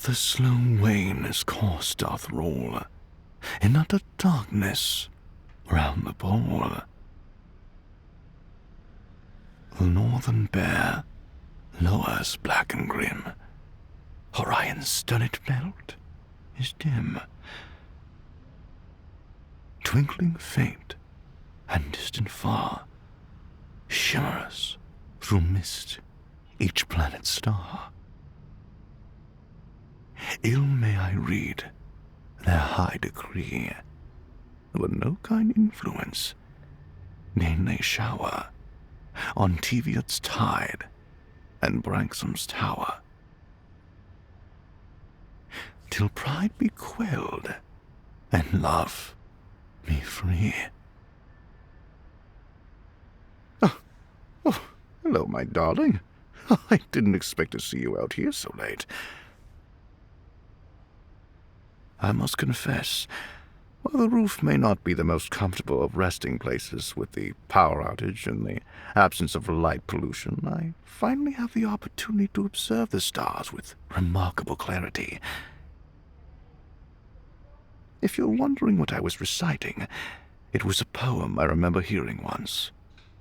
the slow wane his course doth roll, in utter darkness round the pole. The northern bear lowers black and grim, Orion's studded belt is dim. Twinkling faint and distant far, shimmers through mist each planet's star. Ill may I read their high decree, but no kind influence deign they shower on Teviot's tide and Branksom's tower, till pride be quelled and love be free. Oh, hello, my darling. I didn't expect to see you out here so late. I must confess, while the roof may not be the most comfortable of resting places with the power outage and the absence of light pollution, I finally have the opportunity to observe the stars with remarkable clarity. If you're wondering what I was reciting, it was a poem I remember hearing once,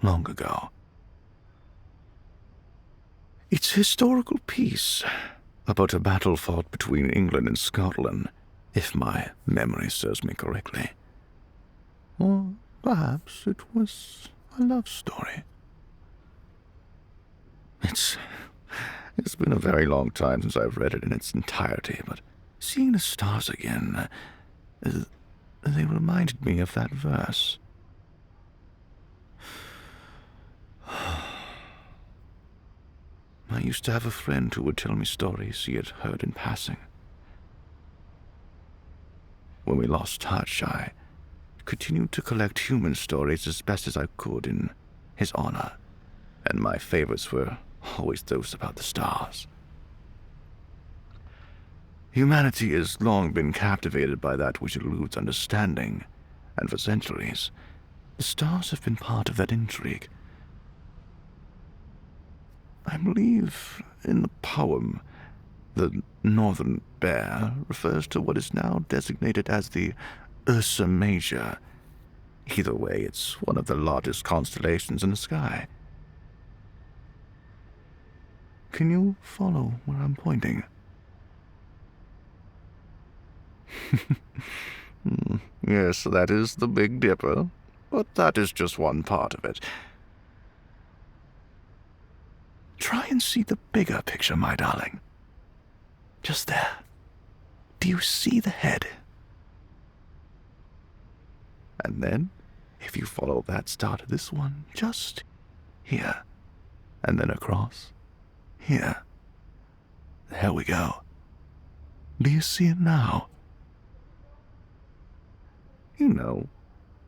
long ago. It's a historical piece about a battle fought between England and Scotland, if my memory serves me correctly. Or perhaps it was a love story. It's been a very long time since I've read it in its entirety, but seeing the stars again, they reminded me of that verse. I used to have a friend who would tell me stories he had heard in passing. When we lost touch, I continued to collect human stories as best as I could in his honor, and my favorites were always those about the stars. Humanity has long been captivated by that which eludes understanding, and for centuries, the stars have been part of that intrigue. I believe in the poem, the northern bear refers to what is now designated as the Ursa Major. Either way, it's one of the largest constellations in the sky. Can you follow where I'm pointing? Yes, that is the Big Dipper, but that is just one part of it. Try and see the bigger picture, my darling. Just there. Do you see the head? And then, if you follow that star to this one, just here, and then across, here. There we go. Do you see it now? You know,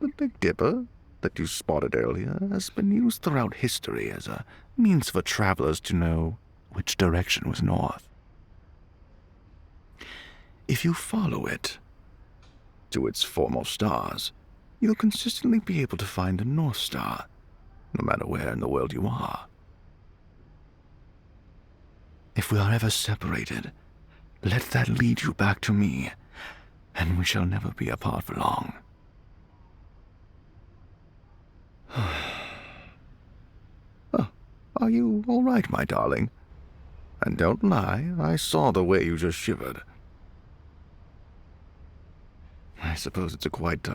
the Big Dipper that you spotted earlier has been used throughout history as a means for travelers to know which direction was north. If you follow it to its foremost stars, you'll consistently be able to find the North Star, no matter where in the world you are. If we are ever separated, let that lead you back to me, and we shall never be apart for long. Oh, are you all right, my darling? And don't lie, I saw the way you just shivered. I suppose it's a quite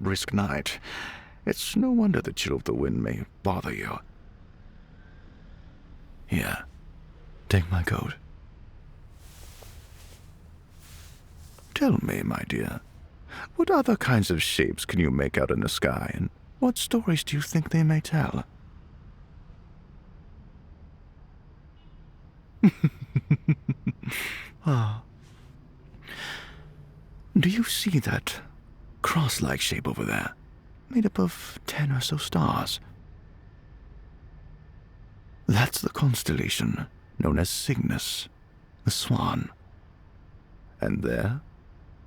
brisk night. It's no wonder the chill of the wind may bother you. Here, take my coat. Tell me, my dear, what other kinds of shapes can you make out in the sky, and what stories do you think they may tell? Ah. Do you see that cross-like shape over there, made up of 10 or so stars? That's the constellation known as Cygnus, the swan. And there,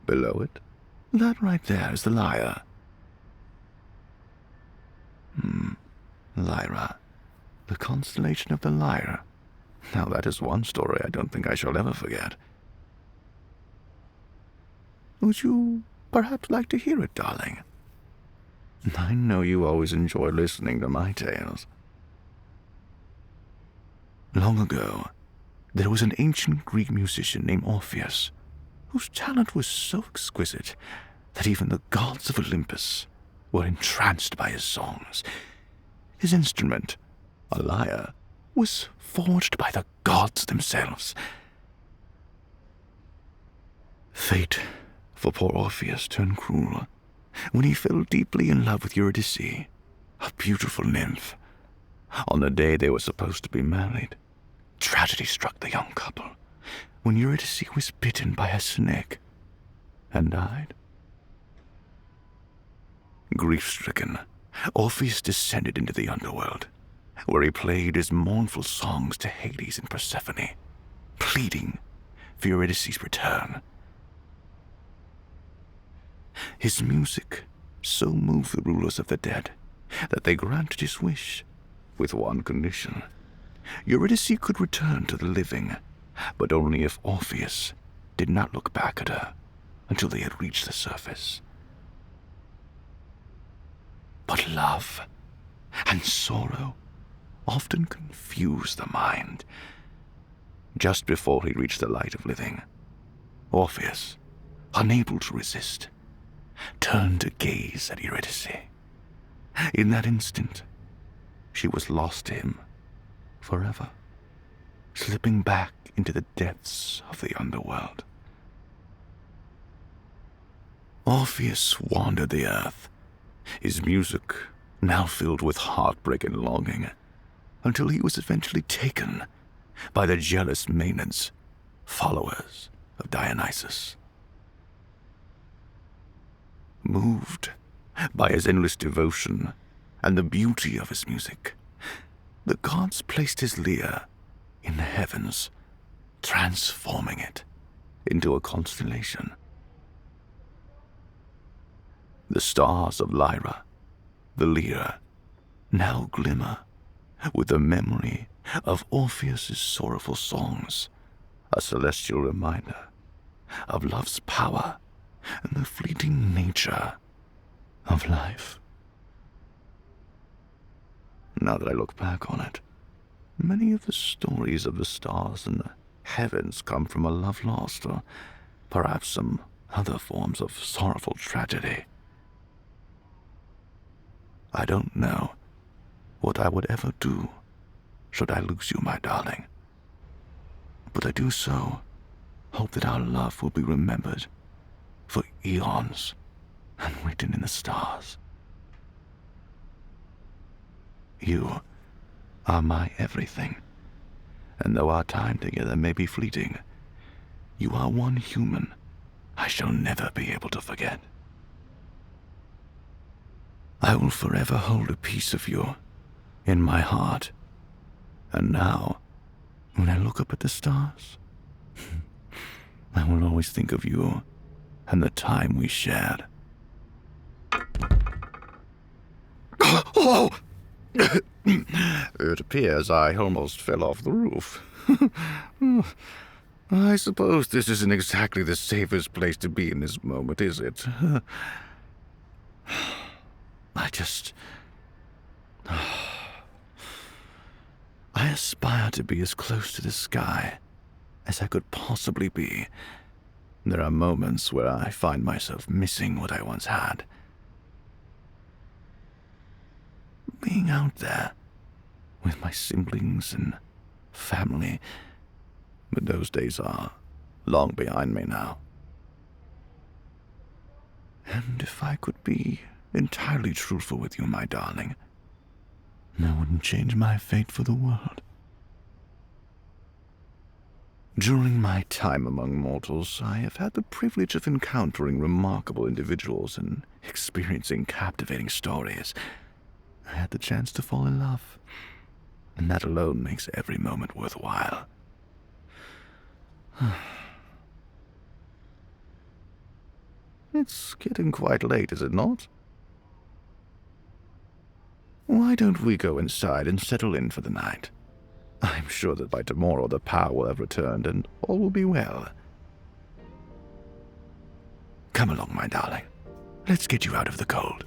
below it, that right there is the Lyra. Lyra, the constellation of the Lyra. Now that is one story I don't think I shall ever forget. Would you perhaps like to hear it, darling? I know you always enjoy listening to my tales. Long ago, there was an ancient Greek musician named Orpheus, whose talent was so exquisite that even the gods of Olympus were entranced by his songs. His instrument, a lyre, was forged by the gods themselves. Fate for poor Orpheus turned cruel when he fell deeply in love with Eurydice, a beautiful nymph. On the day they were supposed to be married, tragedy struck the young couple when Eurydice was bitten by a snake and died. Grief-stricken, Orpheus descended into the underworld, where he played his mournful songs to Hades and Persephone, pleading for Eurydice's return. His music so moved the rulers of the dead that they granted his wish, with one condition. Eurydice could return to the living, but only if Orpheus did not look back at her until they had reached the surface. But love and sorrow often confuse the mind. Just before he reached the light of living, Orpheus, unable to resist, turned to gaze at Eurydice. In that instant, she was lost to him forever, slipping back into the depths of the underworld. Orpheus wandered the earth, his music now filled with heartbreak and longing, until he was eventually taken by the jealous Maenads, followers of Dionysus. Moved by his endless devotion and the beauty of his music, the gods placed his lyre in the heavens, transforming it into a constellation. The stars of Lyra, the Lyra, now glimmer with the memory of Orpheus's sorrowful songs, a celestial reminder of love's power and the fleeting nature of life. Now that I look back on it, many of the stories of the stars and the heavens come from a love lost, or perhaps some other forms of sorrowful tragedy. I don't know what I would ever do should I lose you, my darling. But I do so hope that our love will be remembered for eons and written in the stars. You are my everything, and though our time together may be fleeting, you are one human I shall never be able to forget. I will forever hold a piece of you in my heart, and now, when I look up at the stars, I will always think of you and the time we shared. Oh! It appears I almost fell off the roof. I suppose this isn't exactly the safest place to be in this moment, is it? I aspire to be as close to the sky as I could possibly be. There are moments where I find myself missing what I once had. Being out there with my siblings and family, but those days are long behind me now. And if I could be entirely truthful with you, my darling, I wouldn't change my fate for the world. During my time among mortals, I have had the privilege of encountering remarkable individuals and experiencing captivating stories. I had the chance to fall in love, and that alone makes every moment worthwhile. It's getting quite late, is it not? Why don't we go inside and settle in for the night? I'm sure that by tomorrow the power will have returned and all will be well. Come Come along, my darling. Let's get you out of the cold.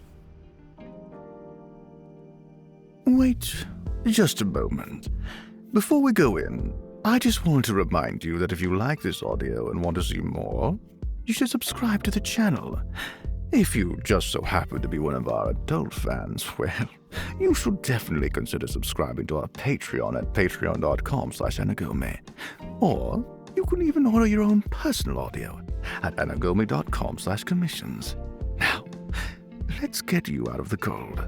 Wait just a moment. Before we go in, I just want to remind you that if you like this audio and want to see more, you should subscribe to the channel. If you just so happen to be one of our adult fans, well, you should definitely consider subscribing to our Patreon at patreon.com/anagome. Or you can even order your own personal audio at anagome.com/commissions. Now, let's get you out of the cold.